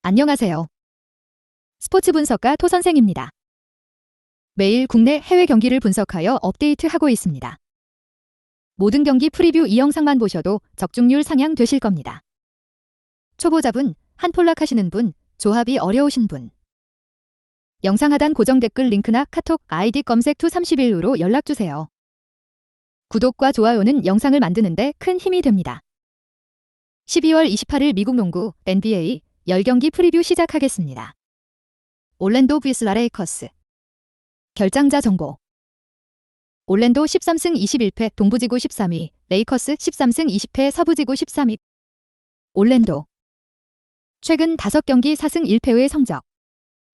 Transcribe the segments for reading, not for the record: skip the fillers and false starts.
안녕하세요. 스포츠 분석가 토선생입니다. 매일 국내 해외 경기를 분석하여 업데이트하고 있습니다. 모든 경기 프리뷰 이 영상만 보셔도 적중률 상향 되실 겁니다. 초보자분, 한폴락 하시는 분, 조합이 어려우신 분. 영상 하단 고정 댓글 링크나 카톡 아이디 검색 투31으로 연락주세요. 구독과 좋아요는 영상을 만드는데 큰 힘이 됩니다. 12월 28일 미국 농구 NBA 10경기 프리뷰 시작하겠습니다. 올랜도 vs 레이커스. 결장자 정보. 올랜도 13승 21패 동부지구 13위, 레이커스 13승 20패 서부지구 13위. 올랜도. 최근 5경기 4승 1패의 성적.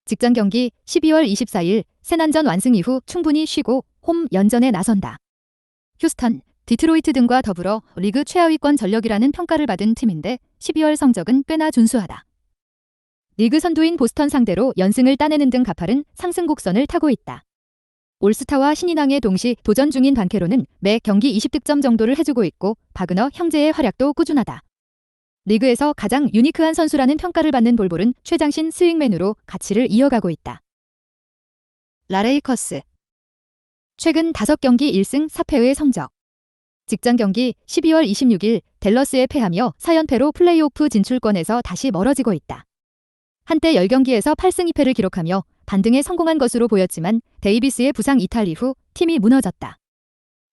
직전 경기 12월 24일 세난전 완승 이후 충분히 쉬고 홈 연전에 나선다. 휴스턴, 디트로이트 등과 더불어 리그 최하위권 전력이라는 평가를 받은 팀인데 12월 성적은 꽤나 준수하다. 리그 선두인 보스턴 상대로 연승을 따내는 등 가파른 상승 곡선을 타고 있다. 올스타와 신인왕에 동시 도전 중인 반케로는 매 경기 20득점 정도를 해주고 있고 바그너 형제의 활약도 꾸준하다. 리그에서 가장 유니크한 선수라는 평가를 받는 볼볼은 최장신 스윙맨으로 가치를 이어가고 있다. 라레이커스. 최근 5경기 1승 4패의 성적. 직전 경기 12월 26일 댈러스에 패하며 4연패로 플레이오프 진출권에서 다시 멀어지고 있다. 한때 10경기에서 8승 2패를 기록하며 반등에 성공한 것으로 보였지만 데이비스의 부상 이탈 이후 팀이 무너졌다.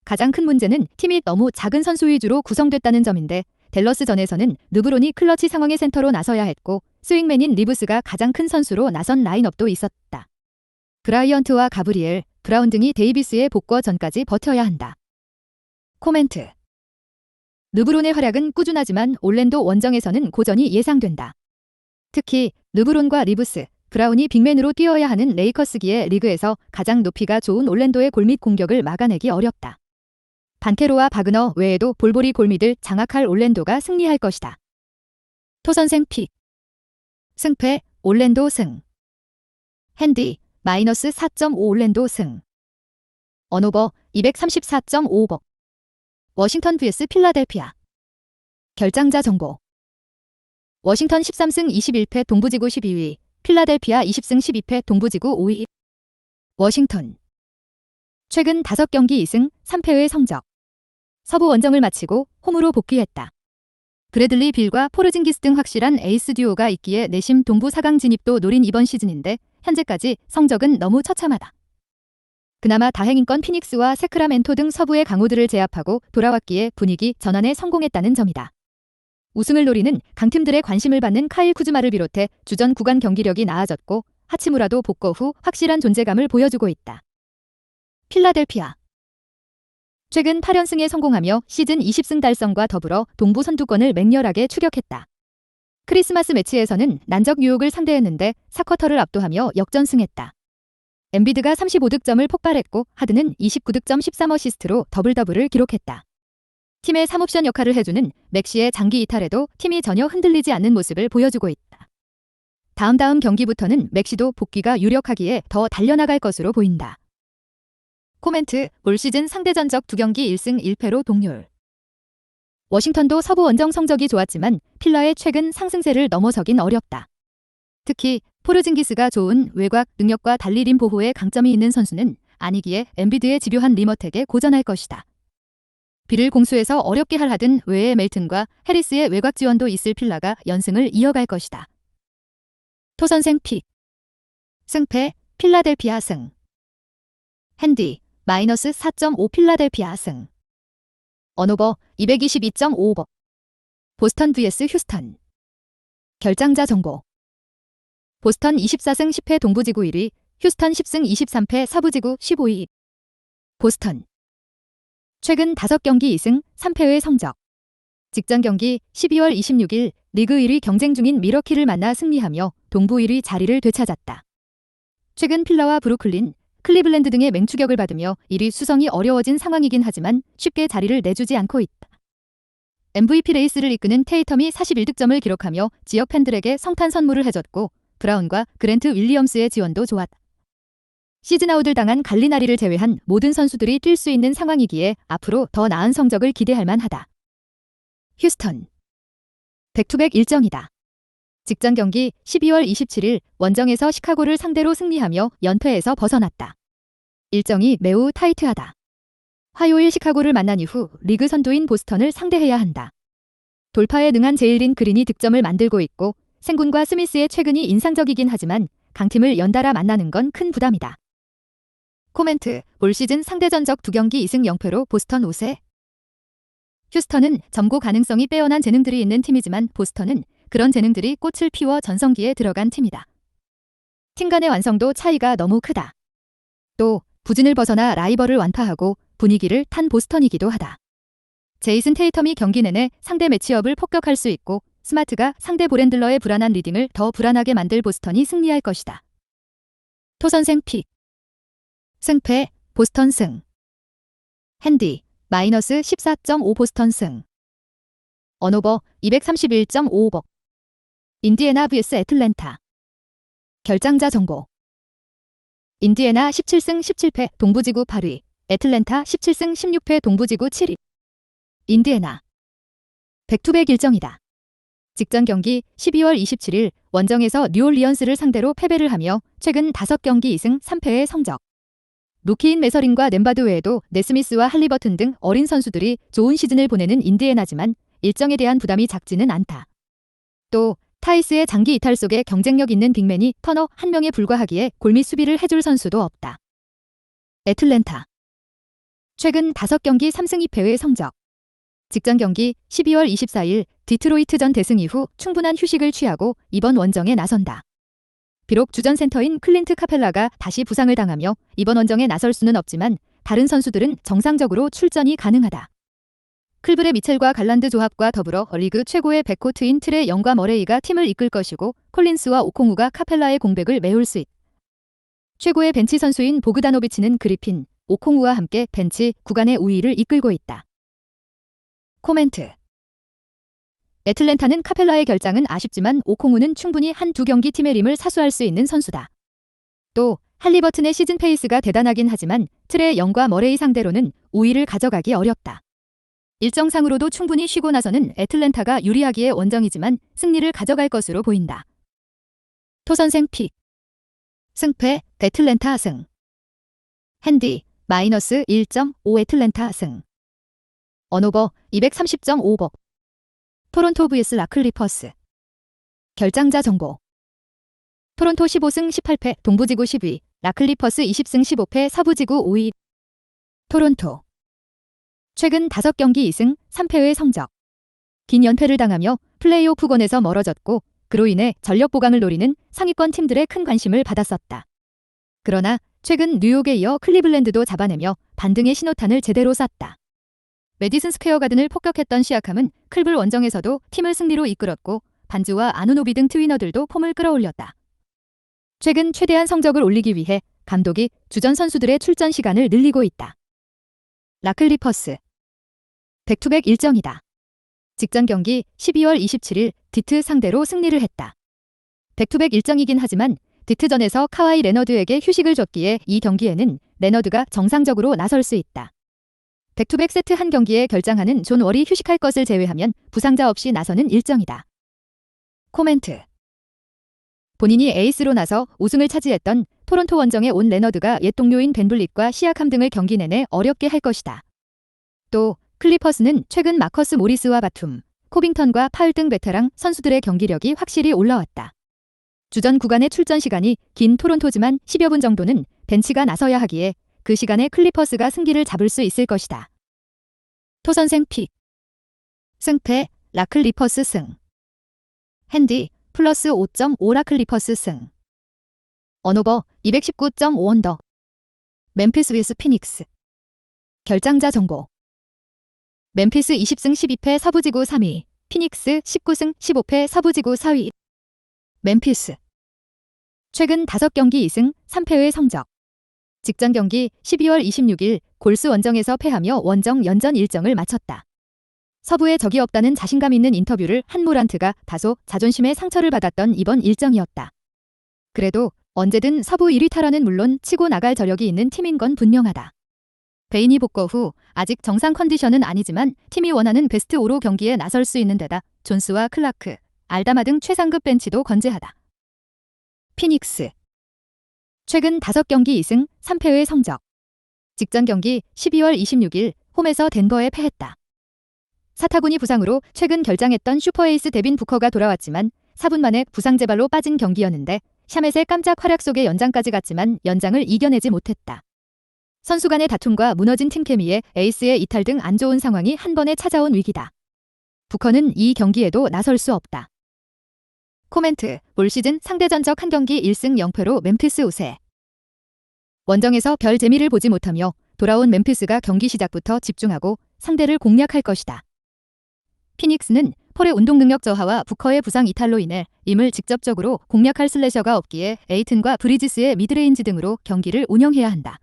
가장 큰 문제는 팀이 너무 작은 선수 위주로 구성됐다는 점인데 댈러스전에서는 르브론이 클러치 상황의 센터로 나서야 했고 스윙맨인 리브스가 가장 큰 선수로 나선 라인업도 있었다. 브라이언트와 가브리엘, 브라운 등이 데이비스의 복구 전까지 버텨야 한다. 코멘트. 르브론의 활약은 꾸준하지만 올랜도 원정에서는 고전이 예상된다. 특히 르브론과 리브스, 브라운이 빅맨으로 뛰어야 하는 레이커스기에 리그에서 가장 높이가 좋은 올랜도의 골밑 공격을 막아내기 어렵다. 반케로와 바그너 외에도 볼볼이 골밑을 장악할 올랜도가 승리할 것이다. 토선생 픽. 승패 올랜도 승. 핸디 마이너스 4.5 올랜도 승. 언오버 234.5버. 워싱턴 vs 필라델피아. 결장자 정보. 워싱턴 13승 21패 동부지구 12위, 필라델피아 20승 12패 동부지구 5위. 워싱턴. 최근 5경기 2승 3패의 성적. 서부 원정을 마치고 홈으로 복귀했다. 브래들리 빌과 포르징기스 등 확실한 에이스 듀오가 있기에 내심 동부 4강 진입도 노린 이번 시즌인데 현재까지 성적은 너무 처참하다. 그나마 다행인 건 피닉스와 세크라멘토 등 서부의 강호들을 제압하고 돌아왔기에 분위기 전환에 성공했다는 점이다. 우승을 노리는 강팀들의 관심을 받는 카일 쿠즈마를 비롯해 주전 구간 경기력이 나아졌고 하치무라도 복구 후 확실한 존재감을 보여주고 있다. 필라델피아. 최근 8연승에 성공하며 시즌 20승 달성과 더불어 동부 선두권을 맹렬하게 추격했다. 크리스마스 매치에서는 난적 뉴욕을 상대했는데 4쿼터를 압도하며 역전승했다. 엠비드가 35득점을 폭발했고 하드는 29득점 13어시스트로 더블더블을 기록했다. 팀의 3옵션 역할을 해주는 맥시의 장기 이탈에도 팀이 전혀 흔들리지 않는 모습을 보여주고 있다. 다음 경기부터는 맥시도 복귀가 유력하기에 더 달려나갈 것으로 보인다. 코멘트. 올 시즌 상대 전적 2경기 1승 1패로 동률. 워싱턴도 서부 원정 성적이 좋았지만 필라의 최근 상승세를 넘어서긴 어렵다. 특히 포르징기스가 좋은 외곽 능력과 달리 림 보호에 강점이 있는 선수는 아니기에 엠비드의 집요한 림어택에 고전할 것이다. 비를 공수해서 어렵게 할 하든 외에 멜튼과 해리스의 외곽 지원도 있을 필라가 연승을 이어갈 것이다. 토선생 픽. 승패 필라델피아 승. 핸디 마이너스 4.5 필라델피아 승. 언오버 222.5버. 보스턴 vs 휴스턴. 결장자 정보. 보스턴 24승 10패 동부지구 1위, 휴스턴 10승 23패 서부지구 15위. 보스턴. 최근 5경기 2승 3패의 성적. 직전 경기 12월 26일 리그 1위 경쟁 중인 미러키를 만나 승리하며 동부 1위 자리를 되찾았다. 최근 필라와 브루클린, 클리블랜드 등의 맹추격을 받으며 1위 수성이 어려워진 상황이긴 하지만 쉽게 자리를 내주지 않고 있다. MVP 레이스를 이끄는 테이텀이 41득점을 기록하며 지역 팬들에게 성탄 선물을 해줬고 브라운과 그랜트 윌리엄스의 지원도 좋았다. 시즌아웃을 당한 갈리나리를 제외한 모든 선수들이 뛸 수 있는 상황이기에 앞으로 더 나은 성적을 기대할 만하다. 휴스턴. 백투백 일정이다. 직전 경기 12월 27일 원정에서 시카고를 상대로 승리하며 연패에서 벗어났다. 일정이 매우 타이트하다. 화요일 시카고를 만난 이후 리그 선두인 보스턴을 상대해야 한다. 돌파에 능한 제일린 그린이 득점을 만들고 있고 생군과 스미스의 최근이 인상적이긴 하지만 강팀을 연달아 만나는 건 큰 부담이다. 코멘트. 올 시즌 상대 전적 2경기 2승 0패로 보스턴 우세. 휴스턴은 점고 가능성이 빼어난 재능들이 있는 팀이지만 보스턴은 그런 재능들이 꽃을 피워 전성기에 들어간 팀이다. 팀 간의 완성도 차이가 너무 크다. 또 부진을 벗어나 라이벌을 완파하고 분위기를 탄 보스턴이기도 하다. 제이슨 테이텀이 경기 내내 상대 매치업을 폭격할 수 있고 스마트가 상대 볼핸들러의 불안한 리딩을 더 불안하게 만들 보스턴이 승리할 것이다. 토선생 픽. 승패 보스턴 승. 핸디 마이너스 14.5 보스턴 승. 언오버 231.5오버. 인디애나 vs 애틀랜타. 결장자 정보. 인디애나 17승 17패 동부지구 8위. 애틀랜타 17승 16패 동부지구 7위. 인디애나. 백투백 일정이다. 직전 경기 12월 27일 원정에서 뉴올리언스를 상대로 패배를 하며 최근 5경기 2승 3패의 성적. 루키인 메서린과 넴바드 외에도 네스미스와 할리버튼 등 어린 선수들이 좋은 시즌을 보내는 인디애나지만 일정에 대한 부담이 작지는 않다. 또 타이스의 장기 이탈 속에 경쟁력 있는 빅맨이 터너 한 명에 불과하기에 골밑 수비를 해줄 선수도 없다. 애틀랜타. 최근 5경기 3승 2패의 성적. 직전 경기 12월 24일 디트로이트전 대승 이후 충분한 휴식을 취하고 이번 원정에 나선다. 비록 주전 센터인 클린트 카펠라가 다시 부상을 당하며 이번 원정에 나설 수는 없지만 다른 선수들은 정상적으로 출전이 가능하다. 클블의 미첼과 갈란드 조합과 더불어 리그 최고의 백코트인 트레 영과 머레이가 팀을 이끌 것이고 콜린스와 오콩우가 카펠라의 공백을 메울 수 있다. 최고의 벤치 선수인 보그다노비치는 그리핀, 오콩우와 함께 벤치 구간의 우위를 이끌고 있다. 코멘트. 애틀랜타는 카펠라의 결장은 아쉽지만 오콩우는 충분히 한두 경기 팀의 림을 사수할 수 있는 선수다. 또 할리버튼의 시즌 페이스가 대단하긴 하지만 트레 영과 머레이 상대로는 우위를 가져가기 어렵다. 일정상으로도 충분히 쉬고 나서는 애틀랜타가 유리하기에 원정이지만 승리를 가져갈 것으로 보인다. 토선생 픽. 승패 애틀랜타 승. 핸디 마이너스 1.5 애틀랜타 승. 언오버 230.5버. 토론토 vs 라클리퍼스. 결장자 정보. 토론토 15승 18패 동부지구 10위, 라클리퍼스 20승 15패 서부지구 5위. 토론토. 최근 5경기 2승 3패의 성적. 긴 연패를 당하며 플레이오프권에서 멀어졌고 그로 인해 전력 보강을 노리는 상위권 팀들의 큰 관심을 받았었다. 그러나 최근 뉴욕에 이어 클리블랜드도 잡아내며 반등의 신호탄을 제대로 쐈다. 메디슨 스퀘어 가든을 폭격했던 시아캄은 클블 원정에서도 팀을 승리로 이끌었고 반즈와 아누노비 등 트위너들도 폼을 끌어올렸다. 최근 최대한 성적을 올리기 위해 감독이 주전 선수들의 출전 시간을 늘리고 있다. 라클리퍼스. 백투백 일정이다. 직전 경기 12월 27일 디트 상대로 승리를 했다. 백투백 일정이긴 하지만 디트전에서 카와이 레너드에게 휴식을 줬기에 이 경기에는 레너드가 정상적으로 나설 수 있다. 백투백 세트 한 경기에 결장하는 존 월이 휴식할 것을 제외하면 부상자 없이 나서는 일정이다. 코멘트. 본인이 에이스로 나서 우승을 차지했던 토론토 원정에 온 레너드가 옛 동료인 벤블릿과 시아캄 등을 경기 내내 어렵게 할 것이다. 또 클리퍼스는 최근 마커스 모리스와 바툼, 코빙턴과 파울 등 베테랑 선수들의 경기력이 확실히 올라왔다. 주전 구간의 출전 시간이 긴 토론토지만 10여 분 정도는 벤치가 나서야 하기에 그 시간에 클리퍼스가 승기를 잡을 수 있을 것이다. 토선생 픽. 승패 라클리퍼스 승. 핸디 플러스 5.5 라클리퍼스 승. 언오버 219.5 언더. 멤피스 vs 피닉스. 결장자 정보. 멤피스 20승 12패 서부지구 3위, 피닉스 19승 15패 서부지구 4위. 멤피스. 최근 5경기 2승 3패의 성적. 직전 경기 12월 26일 골스 원정에서 패하며 원정 연전 일정을 마쳤다. 서부에 적이 없다는 자신감 있는 인터뷰를 한 모란트가 다소 자존심에 상처를 받았던 이번 일정이었다. 그래도 언제든 서부 1위 탈환은 물론 치고 나갈 저력이 있는 팀인 건 분명하다. 베인이 복거 후 아직 정상 컨디션은 아니지만 팀이 원하는 베스트 5로 경기에 나설 수 있는 데다 존스와 클라크, 알다마 등 최상급 벤치도 건재하다. 피닉스. 최근 5경기 2승 3패의 성적. 직전 경기 12월 26일 홈에서 덴버에 패했다. 사타구니 부상으로 최근 결장했던 슈퍼에이스 데빈 부커가 돌아왔지만 4분 만에 부상 재발로 빠진 경기였는데 샤멧의 깜짝 활약 속에 연장까지 갔지만 연장을 이겨내지 못했다. 선수 간의 다툼과 무너진 팀 케미에 에이스의 이탈 등 안 좋은 상황이 한 번에 찾아온 위기다. 부커는 이 경기에도 나설 수 없다. 코멘트. 올 시즌 상대 전적 한 경기 1승 0패로 멤피스 우세. 원정에서 별 재미를 보지 못하며 돌아온 멤피스가 경기 시작부터 집중하고 상대를 공략할 것이다. 피닉스는 폴의 운동 능력 저하와 부커의 부상 이탈로 인해 임을 직접적으로 공략할 슬래셔가 없기에 에이튼과 브리지스의 미드레인지 등으로 경기를 운영해야 한다.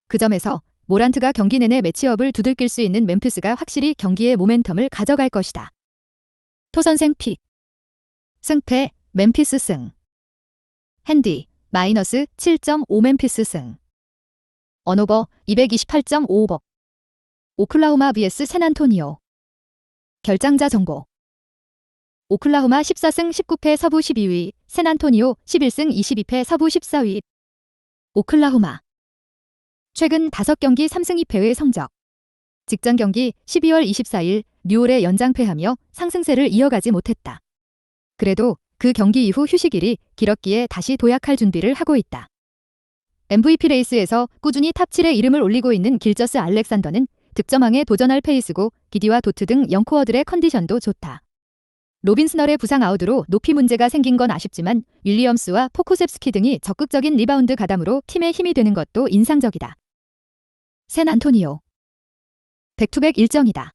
그 점에서 모란트가 경기 내내 매치업을 두들길 수 있는 멤피스가 확실히 경기의 모멘텀을 가져갈 것이다. 토선생 픽. 승패 멤피스 승. 핸디 마이너스 7.5 멤피스 승. 언오버 228.5오버. 오클라호마 vs 샌안토니오. 결장자 정보. 오클라호마 14승 19패 서부 12위, 샌안토니오 11승 22패 서부 14위. 오클라호마. 최근 5경기 3승 2패의 성적. 직전 경기 12월 24일 뉴올에 연장패하며 상승세를 이어가지 못했다. 그래도 그 경기 이후 휴식일이 길었기에 다시 도약할 준비를 하고 있다. MVP 레이스에서 꾸준히 탑 7에 이름을 올리고 있는 길저스 알렉산더는 득점왕에 도전할 페이스고 기디와 도트 등 영코어들의 컨디션도 좋다. 로빈스널의 부상 아웃으로 높이 문제가 생긴 건 아쉽지만 윌리엄스와 포쿠셉스키 등이 적극적인 리바운드 가담으로 팀의 힘이 되는 것도 인상적이다. 샌안토니오. 백투백 일정이다.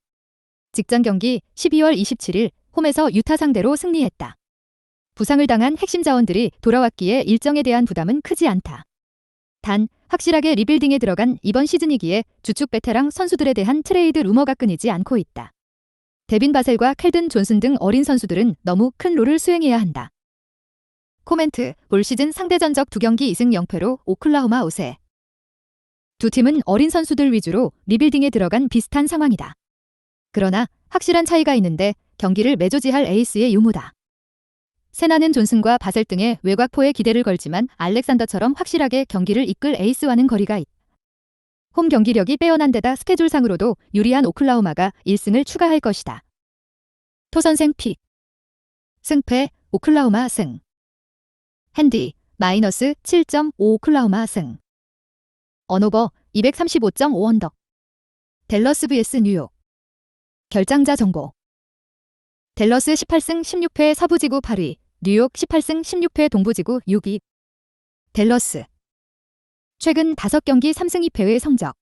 직전 경기 12월 27일 홈에서 유타 상대로 승리했다. 부상을 당한 핵심 자원들이 돌아왔기에 일정에 대한 부담은 크지 않다. 단 확실하게 리빌딩에 들어간 이번 시즌이기에 주축 베테랑 선수들에 대한 트레이드 루머가 끊이지 않고 있다. 데빈 바셀과 켈든 존슨 등 어린 선수들은 너무 큰 롤을 수행해야 한다. 코멘트. 올 시즌 상대 전적 2경기 2승 0패로 오클라호마 우세. 두 팀은 어린 선수들 위주로 리빌딩에 들어간 비슷한 상황이다. 그러나 확실한 차이가 있는데 경기를 매조지할 에이스의 유무다. 세나는 존슨과 바셀 등의 외곽포에 기대를 걸지만 알렉산더처럼 확실하게 경기를 이끌 에이스와는 거리가 있다. 홈 경기력이 빼어난 데다 스케줄상으로도 유리한 오클라호마가 1승을 추가할 것이다. 토선생 픽. 승패 오클라호마 승. 핸디 마이너스 7.5 오클라호마 승. 언오버 235.5 언더. 댈러스 vs 뉴욕. 결장자 정보. 댈러스 18승 16패 서부지구 8위, 뉴욕 18승 16패 동부지구 6위. 댈러스. 최근 5경기 3승 2패의 성적.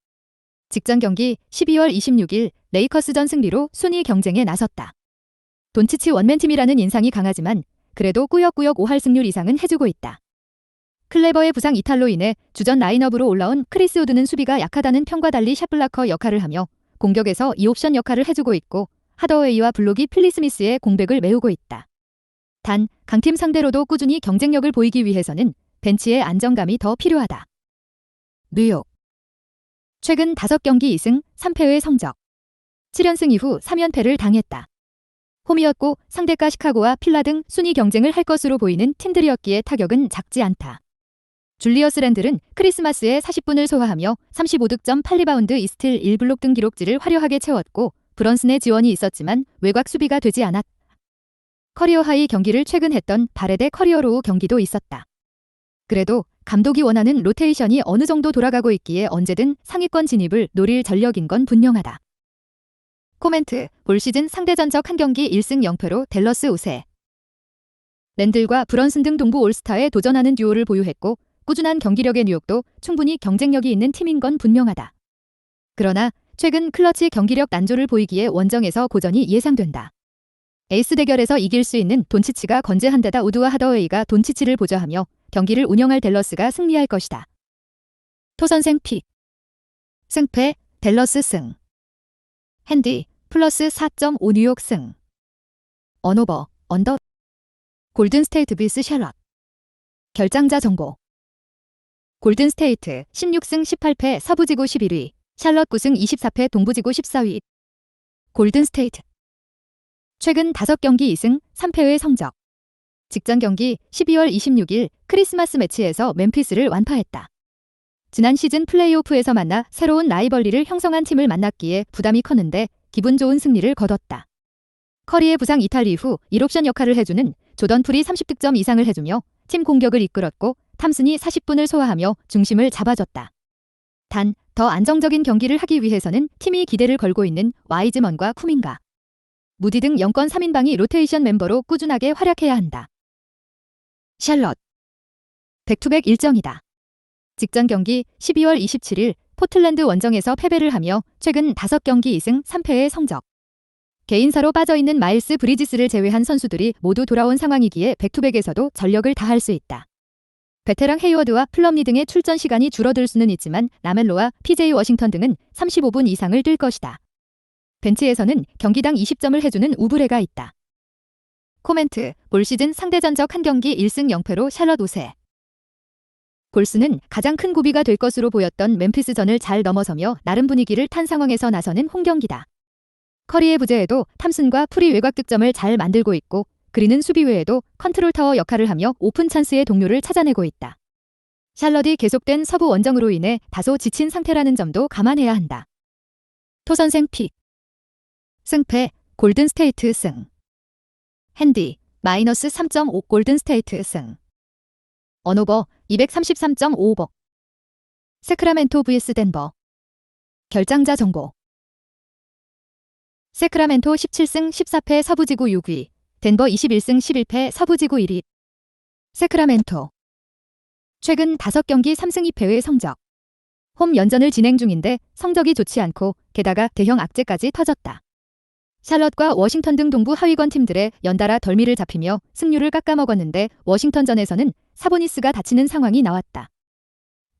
직전 경기 12월 26일 레이커스전 승리로 순위 경쟁에 나섰다. 돈치치 원맨팀이라는 인상이 강하지만 그래도 꾸역꾸역 5할 승률 이상은 해주고 있다. 클레버의 부상 이탈로 인해 주전 라인업으로 올라온 크리스 우드는 수비가 약하다는 평과 달리 샷블라커 역할을 하며 공격에서 2옵션 역할을 해주고 있고 하더웨이와 블록이 필리 스미스의 공백을 메우고 있다. 단 강팀 상대로도 꾸준히 경쟁력을 보이기 위해서는 벤치의 안정감이 더 필요하다. 뉴욕. 최근 5경기 2승 3패의 성적. 7연승 이후 3연패를 당했다. 홈이었고 상대가 시카고와 필라 등 순위 경쟁을 할 것으로 보이는 팀들이었기에 타격은 작지 않다. 줄리어스 랜들은 크리스마스에 40분을 소화하며 35득점 8리바운드 2스틸 1블록 등 기록지를 화려하게 채웠고 브런슨의 지원이 있었지만 외곽 수비가 되지 않았다. 커리어 하이 경기를 최근 했던 바레데 커리어 로우 경기도 있었다. 그래도 감독이 원하는 로테이션이 어느 정도 돌아가고 있기에 언제든 상위권 진입을 노릴 전력인 건 분명하다. 코멘트. 올 시즌 상대 전적 한 경기 1승 0패로 댈러스 우세. 랜들과 브런슨 등 동부 올스타에 도전하는 듀오를 보유했고 꾸준한 경기력의 뉴욕도 충분히 경쟁력이 있는 팀인 건 분명하다. 그러나 최근 클러치 경기력 난조를 보이기에 원정에서 고전이 예상된다. 에이스 대결에서 이길 수 있는 돈치치가 건재한 데다 우드와 하더웨이가 돈치치를 보좌하며 경기를 운영할 댈러스가 승리할 것이다. 토선생 픽. 승패 댈러스 승. 핸디 플러스 4.5 뉴욕 승. 언오버 언더. 골든 스테이트 vs 샬럿. 결장자 정보. 골든 스테이트 16승 18패 서부지구 11위, 샬럿 9승 24패 동부지구 14위. 골든 스테이트. 최근 5경기 2승 3패의 성적. 직전 경기 12월 26일 크리스마스 매치에서 멤피스를 완파했다. 지난 시즌 플레이오프에서 만나 새로운 라이벌리를 형성한 팀을 만났기에 부담이 컸는데 기분 좋은 승리를 거뒀다. 커리의 부상 이탈 이후 1옵션 역할을 해주는 조던 풀이 30득점 이상을 해주며 팀 공격을 이끌었고 탐슨이 40분을 소화하며 중심을 잡아줬다. 단, 더 안정적인 경기를 하기 위해서는 팀이 기대를 걸고 있는 와이즈먼과 쿠민가, 무디 등 영권 3인방이 로테이션 멤버로 꾸준하게 활약해야 한다. 샬럿. 백투백 일정이다. 직전 경기 12월 27일 포틀랜드 원정에서 패배를 하며 최근 5경기 2승 3패의 성적. 개인사로 빠져있는 마일스 브리지스를 제외한 선수들이 모두 돌아온 상황이기에 백투백에서도 전력을 다할 수 있다. 베테랑 헤이워드와 플럼리 등의 출전 시간이 줄어들 수는 있지만 라멜로와 PJ 워싱턴 등은 35분 이상을 뛸 것이다. 벤치에서는 경기당 20점을 해주는 우브레가 있다. 코멘트. 올 시즌 상대 전적 한 경기 1승 0패로 샬럿 우세. 골스는 가장 큰 고비가 될 것으로 보였던 멤피스전을 잘 넘어서며 나름 분위기를 탄 상황에서 나서는 홈경기다. 커리의 부재에도 탐슨과 풀이 외곽 득점을 잘 만들고 있고 그리는 수비 외에도 컨트롤 타워 역할을 하며 오픈 찬스의 동료를 찾아내고 있다. 샬럿이 계속된 서부 원정으로 인해 다소 지친 상태라는 점도 감안해야 한다. 토선생 픽. 승패 골든 스테이트 승. 핸디 마이너스 3.5 골든 스테이트 승. 언오버 233.5억. 세크라멘토 vs 덴버. 결장자 정보. 세크라멘토 17승 14패 서부지구 6위. 덴버 21승 11패 서부지구 1위. 세크라멘토. 최근 5경기 3승 2패의 성적. 홈 연전을 진행 중인데 성적이 좋지 않고 게다가 대형 악재까지 터졌다. 샬럿과 워싱턴 등 동부 하위권 팀들의 연달아 덜미를 잡히며 승률을 깎아먹었는데 워싱턴전에서는 사보니스가 다치는 상황이 나왔다.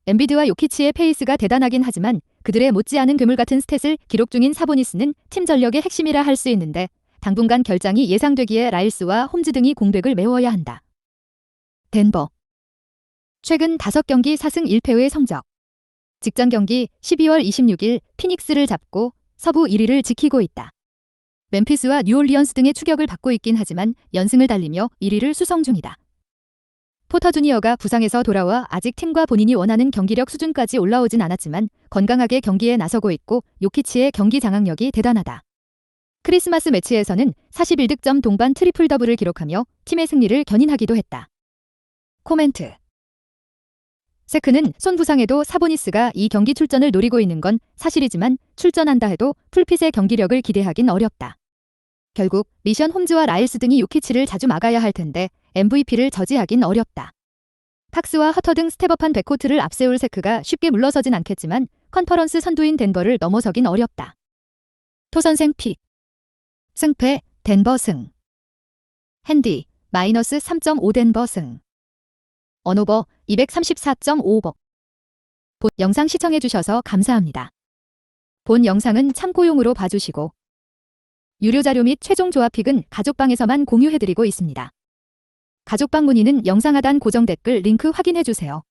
엠비드와 요키치의 페이스가 대단하긴 하지만 그들의 못지않은 괴물같은 스탯을 기록 중인 사보니스는 팀 전력의 핵심이라 할 수 있는데 당분간 결장이 예상되기에 라일스와 홈즈 등이 공백을 메워야 한다. 덴버. 최근 5경기 4승 1패의 성적. 직전 경기 12월 26일 피닉스를 잡고 서부 1위를 지키고 있다. 멤피스와 뉴올리언스 등의 추격을 받고 있긴 하지만 연승을 달리며 1위를 수성 중이다. 포터 주니어가 부상에서 돌아와 아직 팀과 본인이 원하는 경기력 수준까지 올라오진 않았지만 건강하게 경기에 나서고 있고 요키치의 경기 장악력이 대단하다. 크리스마스 매치에서는 41득점 동반 트리플 더블을 기록하며 팀의 승리를 견인하기도 했다. 코멘트. 세크는 손 부상에도 사보니스가 이 경기 출전을 노리고 있는 건 사실이지만 출전한다 해도 풀핏의 경기력을 기대하긴 어렵다. 결국 리션 홈즈와 라일스 등이 요키치를 자주 막아야 할 텐데 MVP를 저지하긴 어렵다. 팍스와 허터 등 스텝업한 백코트를 앞세울 세크가 쉽게 물러서진 않겠지만 컨퍼런스 선두인 덴버를 넘어서긴 어렵다. 토선생 픽. 승패 덴버 승. 핸디 마이너스 3.5 덴버 승. 언오버 234.5억. 본 영상 시청해주셔서 감사합니다. 본 영상은 참고용으로 봐주시고 유료 자료 및 최종 조합픽은 가족방에서만 공유해드리고 있습니다. 가족방 문의는 영상 하단 고정 댓글 링크 확인해주세요.